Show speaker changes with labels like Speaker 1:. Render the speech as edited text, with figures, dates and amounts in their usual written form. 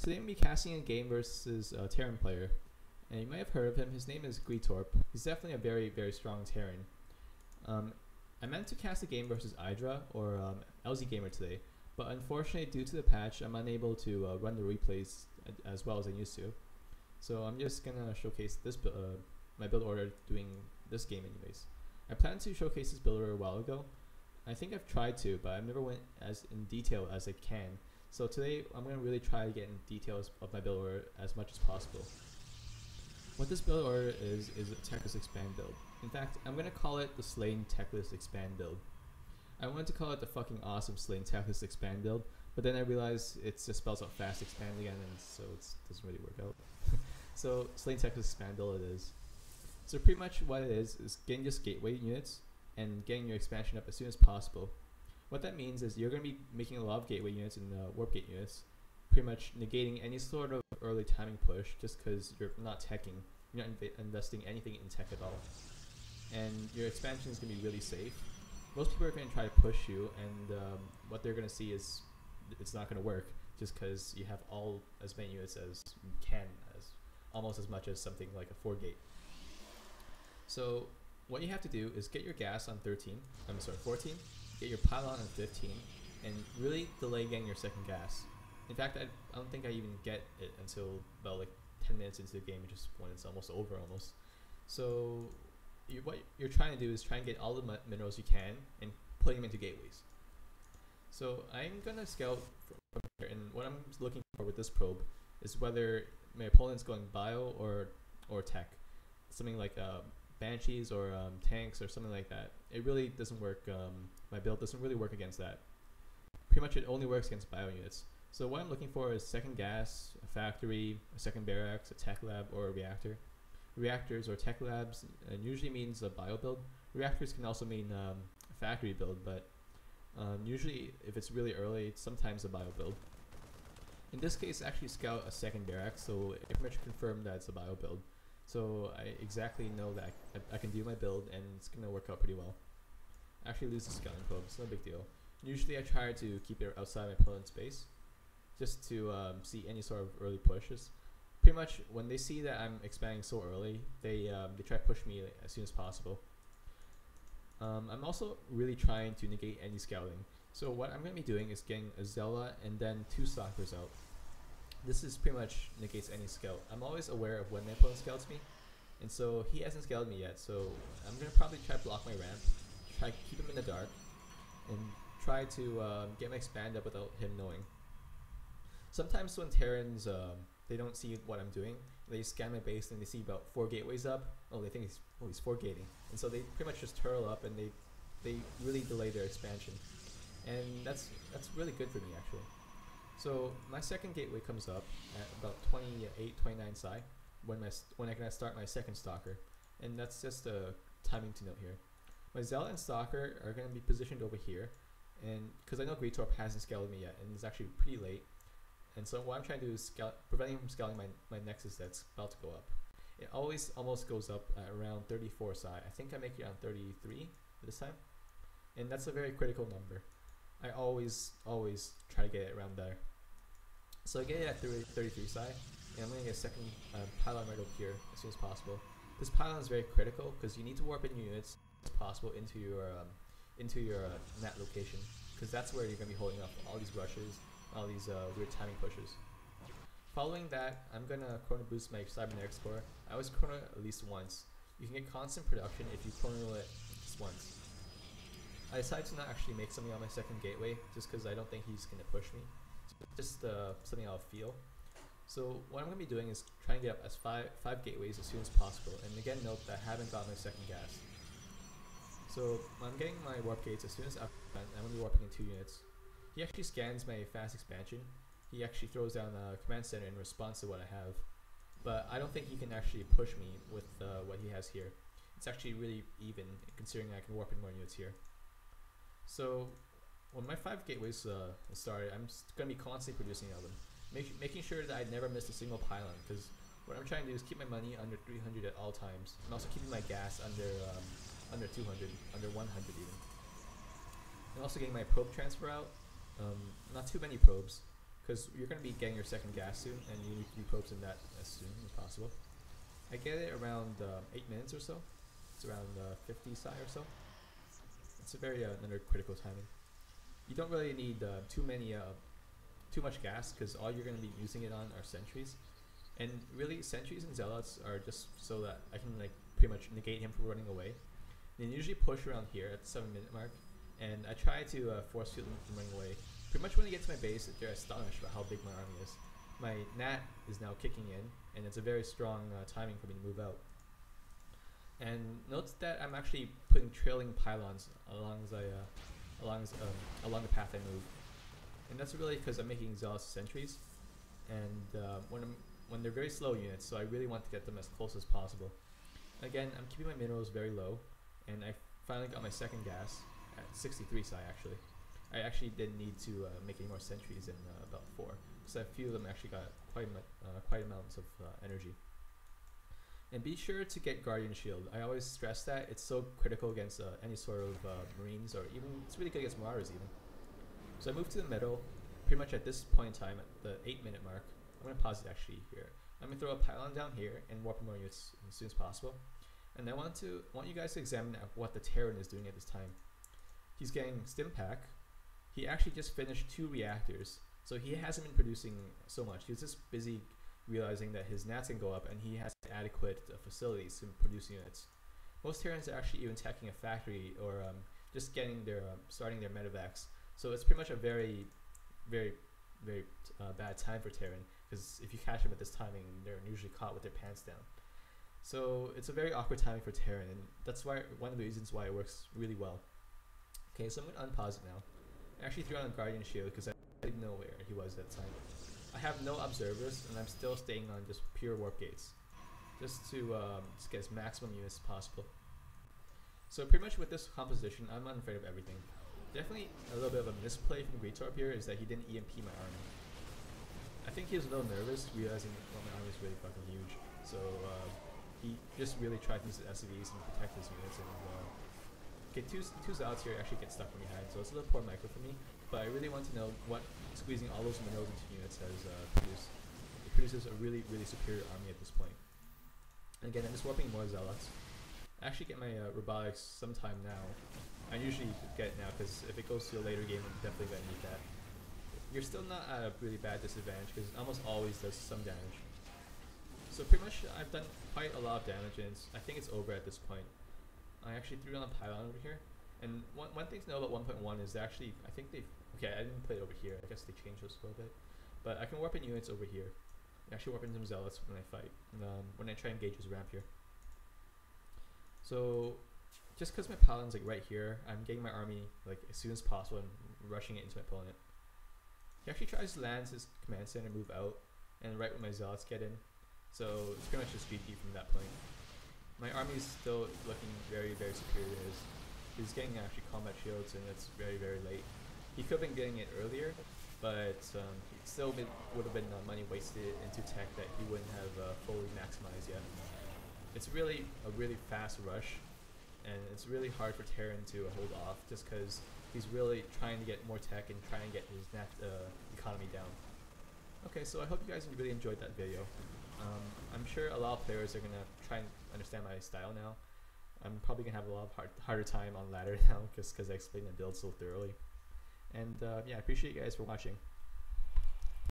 Speaker 1: Today I'm going to be casting a game versus a Terran player, and you might have heard of him. His name is Gretorp. He's definitely a very strong Terran. I meant to cast a game versus Hydra or LZ Gamer today, but unfortunately due to the patch I'm unable to run the replays as well as I used to. So I'm just going to showcase this my build order doing this game anyways. I planned to showcase this build order a while ago. I think I've tried to, but I've never went as in detail as I can. So today I'm going to really try to get in details of my build order as much as possible. What this build order is a Techless expand build. In fact, I'm going to call it the SlaineD Techless expand build. I wanted to call it the fucking awesome SlaineD Techless expand build, but then I realized it just spells out fast expand again, and so it doesn't really work out. So SlaineD Techless expand build it is. So pretty much what it is getting just gateway units and getting your expansion up as soon as possible. What that means is you're going to be making a lot of gateway units and warp gate units, pretty much negating any sort of early timing push just because you're not teching, you're not investing anything in tech at all. And your expansion is going to be really safe. Most people are going to try to push you, and what they're going to see is it's not going to work just because you have as many units as you can, almost as much as something like a 4-gate. So what you have to do is get your gas on 14, get your pylon on 15, and really delay getting your second gas. In fact, I don't think I even get it until about like 10 minutes into the game, just when it's almost over almost. So what you're trying to do is try and get all the minerals you can and put them into gateways. So I'm going to scout from here, and what I'm looking for with this probe is whether my opponent's going bio or tech. Something like banshees or tanks or something like that. It really doesn't work. My build doesn't really work against that. Pretty much it only works against bio units. So what I'm looking for is second gas, a factory, a second barracks, a tech lab, or a reactor. Reactors or tech labs usually means a bio build. Reactors can also mean a factory build, but usually if it's really early, it's sometimes a bio build. In this case, actually scout a second barracks, so it pretty much confirmed that it's a bio build. So I exactly know that I can do my build, and it's going to work out pretty well. I actually lose the scouting probe, it's no big deal. Usually I try to keep it outside my opponent's base, just to see any sort of early pushes. Pretty much when they see that I'm expanding so early, they try to push me as soon as possible. I'm also really trying to negate any scouting. So what I'm going to be doing is getting a Zella and then 2 stalkers out. This is pretty much negates any scout. I'm always aware of when my opponent scouts me, and so he hasn't scouted me yet, so I'm going to probably try to block my ramp, try to keep him in the dark, and try to get my expand up without him knowing. Sometimes when Terrans, they don't see what I'm doing, they scan my base and they see about 4 gateways up, they think he's 4 gating, and so they pretty much just turtle up and they really delay their expansion, and that's really good for me actually. So my second gateway comes up at about 28, 29 psi when I can start my second stalker, and that's just a timing to note here. My Zella and stalker are going to be positioned over here, and because I know Gretorp hasn't scouted me yet, and it's actually pretty late, and so what I'm trying to do is prevent him from scouting my nexus that's about to go up. It always almost goes up at around 34 psi. I think I make it around 33 this time, and that's a very critical number. I always try to get it around there. So I get it at 33 psi, and I'm going to get a second pylon right over here as soon as possible. This pylon is very critical because you need to warp in your units as possible into your net location, because that's where you're going to be holding up all these rushes, all these weird timing pushes. Following that, I'm going to chrono boost my cybernetics core. I always chrono at least once. You can get constant production if you chrono it just once. I decided to not actually make something on my second gateway just because I don't think he's going to push me. Just something I'll feel. So what I'm going to be doing is trying to get up as five gateways as soon as possible, and again note that I haven't got my second gas. So I'm getting my warp gates as soon as I'm going to be warping in 2 units. He actually scans my fast expansion. He actually throws down a command center in response to what I have, but I don't think he can actually push me with what he has here. It's actually really even considering I can warp in more units here. So when my 5 gateways started, I'm going to be constantly producing of them, making sure that I never miss a single pylon, because what I'm trying to do is keep my money under 300 at all times, and also keeping my gas under 200, under 100 even. And also getting my probe transfer out, not too many probes, because you're going to be getting your second gas soon, and you need to be probes in that as soon as possible. I get it around 8 minutes or so. It's around 50 psi or so. It's a very another critical timing. You don't really need too much gas, because all you're going to be using it on are sentries. And really, sentries and zealots are just so that I can like pretty much negate him from running away. They usually push around here at the 7-minute mark, and I try to force field them from running away. Pretty much when they get to my base, they're astonished about how big my army is. My Nat is now kicking in, and it's a very strong timing for me to move out. And note that I'm actually putting trailing pylons along the path I move, and that's really because I'm making zealous sentries, and when they're very slow units, so I really want to get them as close as possible. Again, I'm keeping my minerals very low, and I finally got my second gas at 63 psi actually. I actually didn't need to make any more sentries in about 4, because a few of them actually got quite amounts of energy. And be sure to get Guardian Shield. I always stress that. It's so critical against any sort of Marines, or even, it's really good against Marauders even. So I moved to the middle, pretty much at this point in time, at the 8-minute mark. I'm going to pause it actually here. I'm going to throw a pylon down here and warp more units as soon as possible. And I want you guys to examine what the Terran is doing at this time. He's getting stim pack. He actually just finished 2 reactors, so he hasn't been producing so much. He was just busy realizing that his nats can go up, and he has adequate facilities to produce units. Most Terrans are actually even attacking a factory, or just getting their starting their medevacs. So it's pretty much a very bad time for Terran, because if you catch them at this timing, they're usually caught with their pants down. So it's a very awkward timing for Terran, and that's why one of the reasons why it works really well. Okay, so I'm going to unpause it now. I actually threw on a Guardian Shield because I didn't know where he was at the time. I have no observers, and I'm still staying on just pure warp gates, just to get as maximum units as possible. So pretty much with this composition, I'm unafraid of everything. Definitely a little bit of a misplay from Gretorp here is that he didn't EMP my army. I think he was a little nervous, realizing my army is really fucking huge. So he just really tried to use the SCVs and protect his units, and okay, two zealots here actually get stuck from behind, so it's a little poor micro for me. But I really want to know what squeezing all those minerals into units has produced. It produces a really superior army at this point. And again, I'm just warping more zealots. I actually get my robotics sometime now. I usually get it now, because if it goes to a later game, I'm definitely going to need that. You're still not at a really bad disadvantage, because it almost always does some damage. So pretty much I've done quite a lot of damage, and I think it's over at this point. I actually threw on a pylon over here. And one thing to know about 1.1 is actually, I think they've, okay, I didn't play it over here. I guess they changed this a little bit. But I can warp in units over here. I actually warp in some zealots when I fight, when I try and engage his ramp here. So just because my pylon's like right here, I'm getting my army like as soon as possible and rushing it into my opponent. He actually tries to land his command center, move out, and right when my zealots get in. So it's pretty much just GG from that point. My army is still looking very superior to his. He's getting actually combat shields, and it's very late. He could have been getting it earlier, but it still would have been money wasted into tech that he wouldn't have fully maximized yet. It's really a really fast rush, and it's really hard for Terran to hold off, just because he's really trying to get more tech and trying to get his net economy down. Okay, so I hope you guys really enjoyed that video. I'm sure a lot of players are gonna try and understand my style now. I'm probably gonna have a lot of harder time on ladder now, because I explained the build so thoroughly. And yeah, I appreciate you guys for watching.